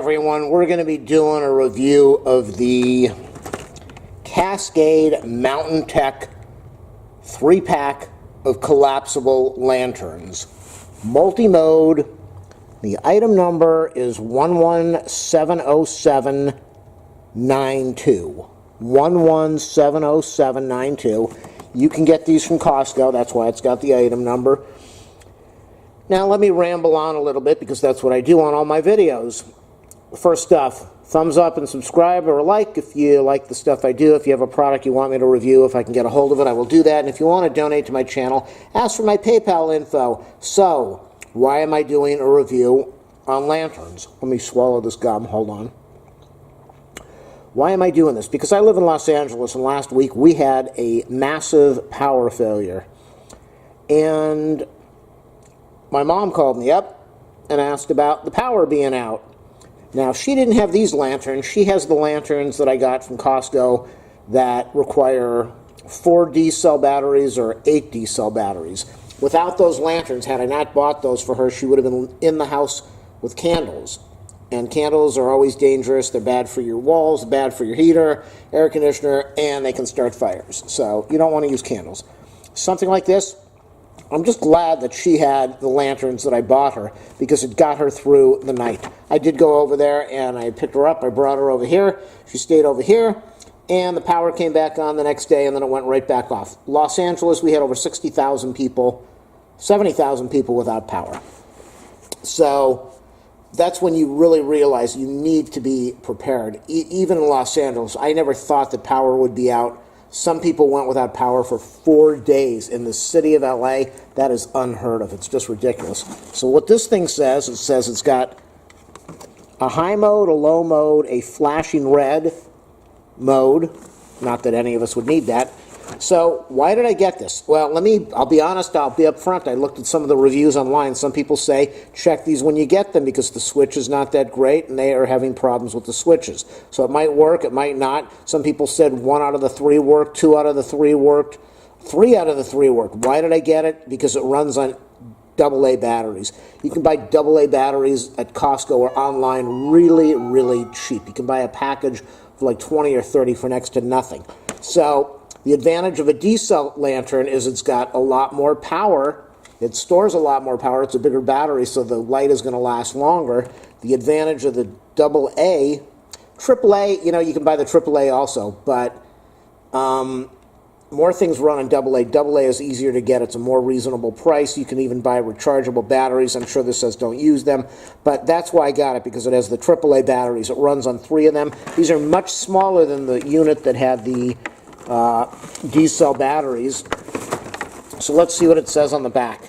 everyone. We're going to be doing a review of the Cascade Mountain Tech 3-pack of collapsible lanterns. Multimode. The item number is 1170792. 1170792. You can get these from COSTCO. That's why it's got the item number. Now let me ramble on a little bit because that's what I do on all my videos. First off, thumbs up and subscribe or like if you like the stuff I do. If you have a product you want me to review, if I can get a hold of it, I will do that. And if you want to donate to my channel, ask for my PayPal info. So, why am I doing a review on lanterns? Let me swallow this gum. Hold on. Why am I doing this? Because I live in Los Angeles, and last week we had a massive power failure. And my mom called me up and asked about the power being out. Now, she didn't have these lanterns. She has the lanterns that I got from COSTCO that require 4 D-cell batteries or 8 D-cell batteries. Without those lanterns, had I not bought those for her, she would have been in the house with candles. And candles are always dangerous. They're bad for your walls, bad for your heater, air conditioner, and they can start fires. So you don't want to use candles. Something like this, I'm just glad that she had the lanterns that I bought her because it got her through the night. I did go over there and I picked her up. I brought her over here. She stayed over here. And the power came back on the next day, and then it went right back off. Los Angeles, we had over 60,000 people, 70,000 people without power. So that's when you really realize you need to be prepared. Even in Los Angeles, I never thought that power would be out. Some people went without power for 4 days in the city of LA. That is unheard of. It's just ridiculous. So what this thing says, it says it's got a high mode, a low mode, a flashing red mode. Not that any of us would need that. So why did I get this? Well, I'll be honest, I'll be up front. I looked at some of the reviews online. Some people say check these when you get them because the switch is not that great and they are having problems with the switches. So it might work, it might not. Some people said 1 out of the 3 worked, 2 out of the 3 worked, 3 out of the 3 worked. Why did I get it? Because it runs on AA batteries. You can buy AA batteries at COSTCO or online really, really cheap. You can buy a package for like 20 or 30 for next to nothing. So the advantage of a D-cell lantern is it's got a lot more power. It stores a lot more power. It's a bigger battery, so the light is going to last longer. The advantage of the AA, AAA, you can buy the AAA also, but more things run on AA. AA is easier to get. It's a more reasonable price. You can even buy rechargeable batteries. I'm sure this says don't use them, but that's why I got it, because it has the AAA batteries. It runs on 3 of them. These are much smaller than the unit that had the D-cell batteries. So let's see what it says on the back.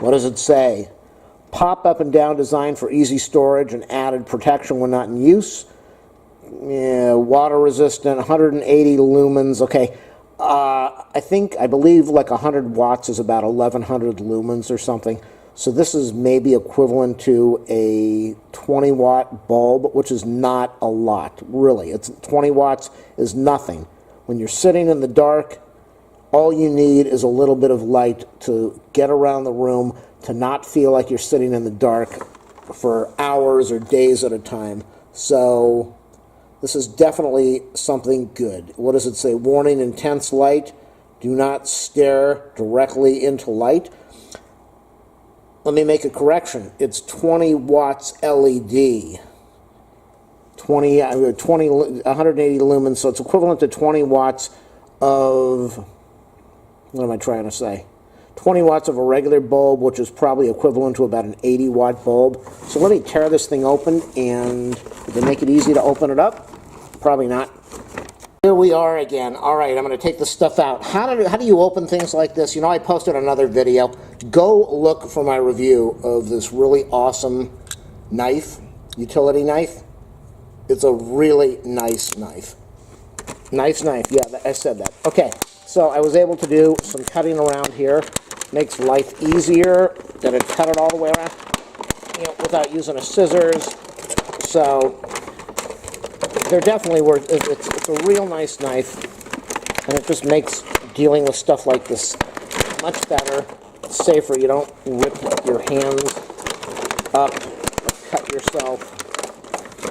What does it say? Pop up and down design for easy storage and added protection when not in use. Yeah, water resistant, 180 lumens. Okay, I believe like 100 watts is about 1100 lumens or something. So this is maybe equivalent to a 20 watt bulb, which is not a lot, really. 20 watts is nothing. When you're sitting in the dark, all you need is a little bit of light to get around the room, to not feel like you're sitting in the dark for hours or days at a time. So this is definitely something good. What does it say? Warning, intense light. Do not stare directly into light. Let me make a correction. It's 20 watts LED. 180 lumens, so it's equivalent to 20 watts of, what am I trying to say? 20 watts of a regular bulb, which is probably equivalent to about an 80 watt bulb. So let me tear this thing open, and did they make it easy to open it up? Probably not. Here we are again. All right, I'm going to take the stuff out. How do you open things like this? I posted another video. Go look for my review of this really awesome knife, utility knife. It's a really nice knife. Nice knife. Yeah, I said that. Okay, so I was able to do some cutting around here. Makes life easier than to cut it all the way around, without using a scissors. So they're definitely worth it. It's a real nice knife, and it just makes dealing with stuff like this much better, safer. You don't rip your hands up, cut yourself.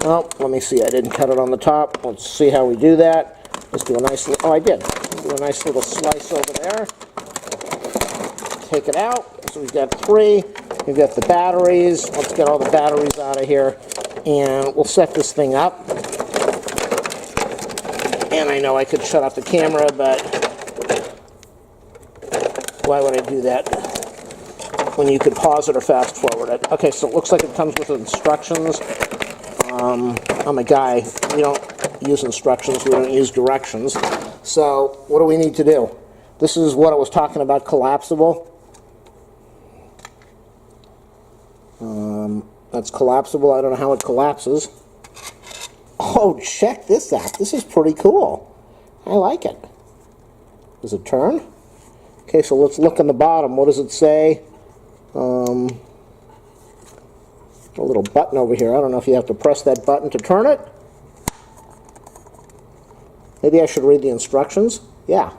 Oh, let me see. I didn't cut it on the top. Let's see how we do that. Let's do a nice little, oh, I did. Do a nice little slice over there. Take it out. So we've got 3. We've got the batteries. Let's get all the batteries out of here. And we'll set this thing up. And I know I could shut off the camera, but why would I do that when you could pause it or fast forward it? Okay, so it looks like it comes with instructions. I'm a guy. We don't use instructions. We don't use directions. So what do we need to do? This is what I was talking about, collapsible. That's collapsible. I don't know how it collapses. Oh, check this out. This is pretty cool. I like it. Does it turn? Okay, so let's look on the bottom. What does it say? A little button over here. I don't know if you have to press that button to turn it. Maybe I should read the instructions. Yeah,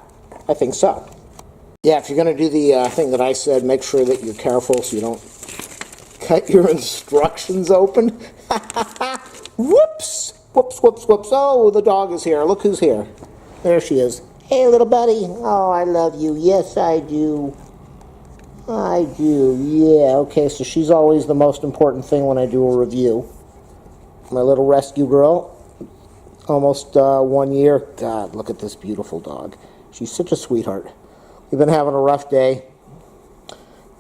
I think so. Yeah, if you're going to do the thing that I said, make sure that you're careful so you don't cut your instructions open. Whoops! Whoops, whoops, whoops. Oh, the dog is here. Look who's here. There she is. Hey, little buddy. Oh, I love you. Yes, I do. I do. Yeah, okay, so she's always the most important thing when I do a review. My little rescue girl. Almost 1 year. God, look at this beautiful dog. She's such a sweetheart. We've been having a rough day.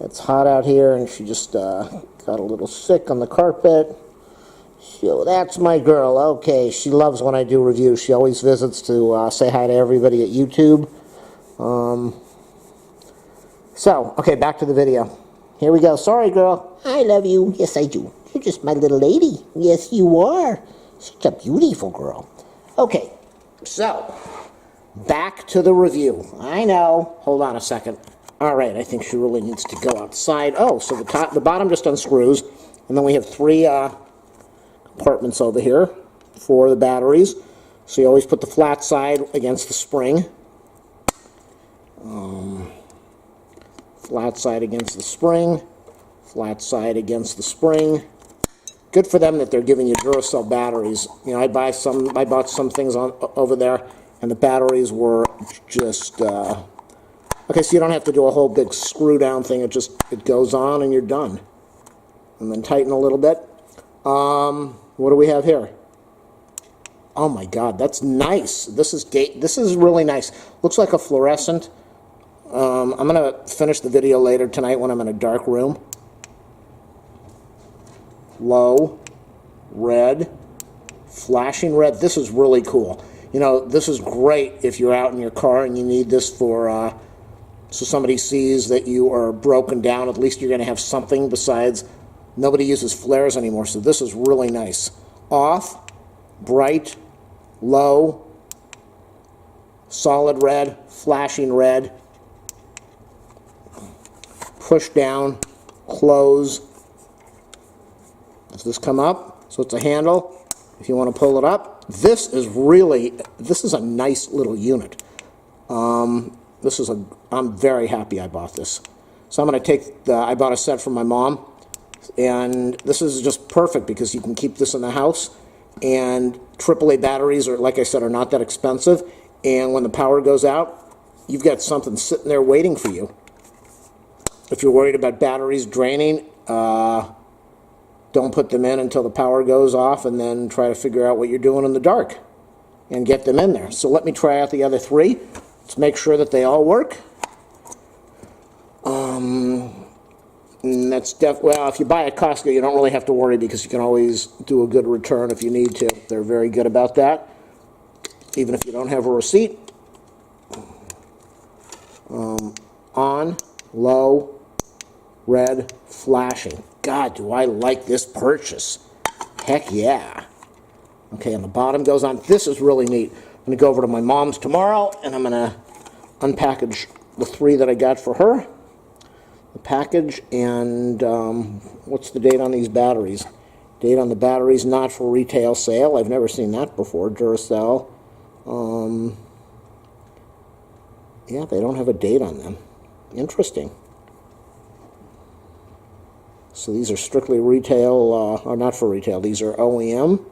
It's hot out here, and she just got a little sick on the carpet. So that's my girl. Okay, she loves when I do reviews. She always visits to say hi to everybody at YouTube. So, okay, back to the video. Here we go. Sorry, girl. I love you. Yes, I do. You're just my little lady. Yes, you are. Such a beautiful girl. Okay, so, back to the review. I know. Hold on a second. All right, I think she really needs to go outside. Oh, so the bottom just unscrews, and then we have 3 compartments over here for the batteries. So you always put the flat side against the spring. Flat side against the spring. Flat side against the spring. Good for them that they're giving you Duracell batteries. You know, I bought some things over there, and the batteries were just okay, so you don't have to do a whole big screw down thing. It goes on and you're done. And then tighten a little bit. What do we have here? Oh my God, that's nice. This is really nice. Looks like a fluorescent. I'm gonna finish the video later tonight when I'm in a dark room. Low, red, flashing red. This is really cool. You know, this is great if you're out in your car and you need this for, so somebody sees that you are broken down. At least you're going to have something besides, nobody uses flares anymore, so this is really nice. Off, bright, low, solid red, flashing red, push down, close. Does this come up? So it's a handle. If you want to pull it up, this is a nice little unit. I'm very happy I bought this. So I'm going to I bought a set from my mom, and this is just perfect because you can keep this in the house, and AAA batteries are, like I said, are not that expensive, and when the power goes out, you've got something sitting there waiting for you. If you're worried about batteries draining, don't put them in until the power goes off, and then try to figure out what you're doing in the dark and get them in there. So let me try out the other 3. Let's make sure that they all work. And that's well, if you buy at Costco, you don't really have to worry because you can always do a good return if you need to. They're very good about that, even if you don't have a receipt. On, low, red, flashing. God, do I like this purchase. Heck yeah. Okay, and the bottom goes on. This is really neat. I'm going to go over to my mom's tomorrow, and I'm going to unpackage the 3 that I got for her. The package, and what's the date on these batteries? Date on the batteries, not for retail sale. I've never seen that before. Duracell. Yeah, they don't have a date on them. Interesting. So these are strictly retail, or not for retail. These are OEM.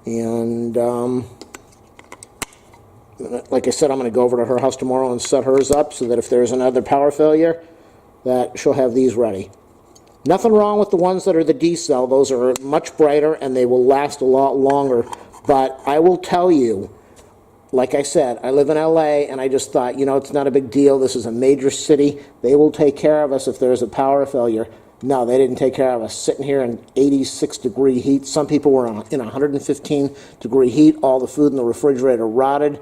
And like I said, I'm going to go over to her house tomorrow and set hers up so that if there's another power failure, that she'll have these ready. Nothing wrong with the ones that are the D cell. Those are much brighter and they will last a lot longer. But I will tell you, like I said, I live in LA and I just thought, you know, it's not a big deal. This is a major city. They will take care of us if there's a power failure. No, they didn't take care of us. Sitting here in 86-degree heat. Some people were in 115-degree heat. All the food in the refrigerator rotted.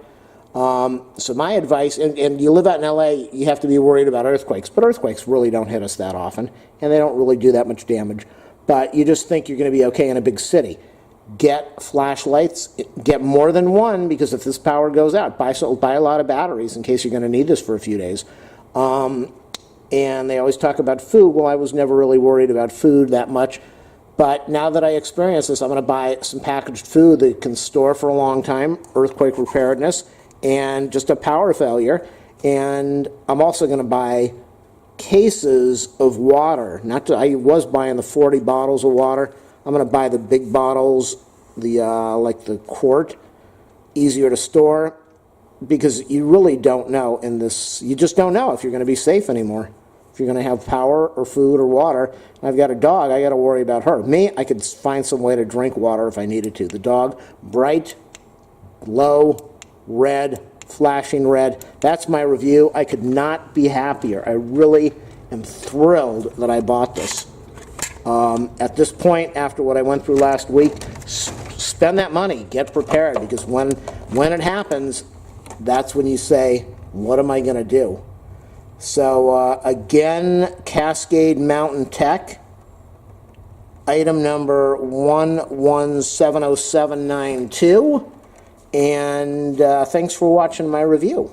So my advice, and you live out in LA, you have to be worried about earthquakes. But earthquakes really don't hit us that often, and they don't really do that much damage. But you just think you're going to be okay in a big city. Get flashlights, get more than one, because if this power goes out, buy a lot of batteries in case you're going to need this for a few days. And they always talk about food. Well, I was never really worried about food that much. But now that I experience this, I'm going to buy some packaged food that can store for a long time, earthquake preparedness, and just a power failure. And I'm also going to buy cases of water. I was buying the 40 bottles of water. I'm going to buy the big bottles, like the quart, easier to store, because you really don't know in this. You just don't know if you're going to be safe anymore. If you're going to have power or food or water. And I've got a dog. I got to worry about her. Me, I could find some way to drink water if I needed to. The dog, bright, low, red, flashing red. That's my review. I could not be happier. I really am thrilled that I bought this. At this point, after what I went through last week, spend that money. Get prepared, because when it happens, that's when you say, what am I going to do? So again, Cascade Mountain Tech, item number 11070792, and thanks for watching my review.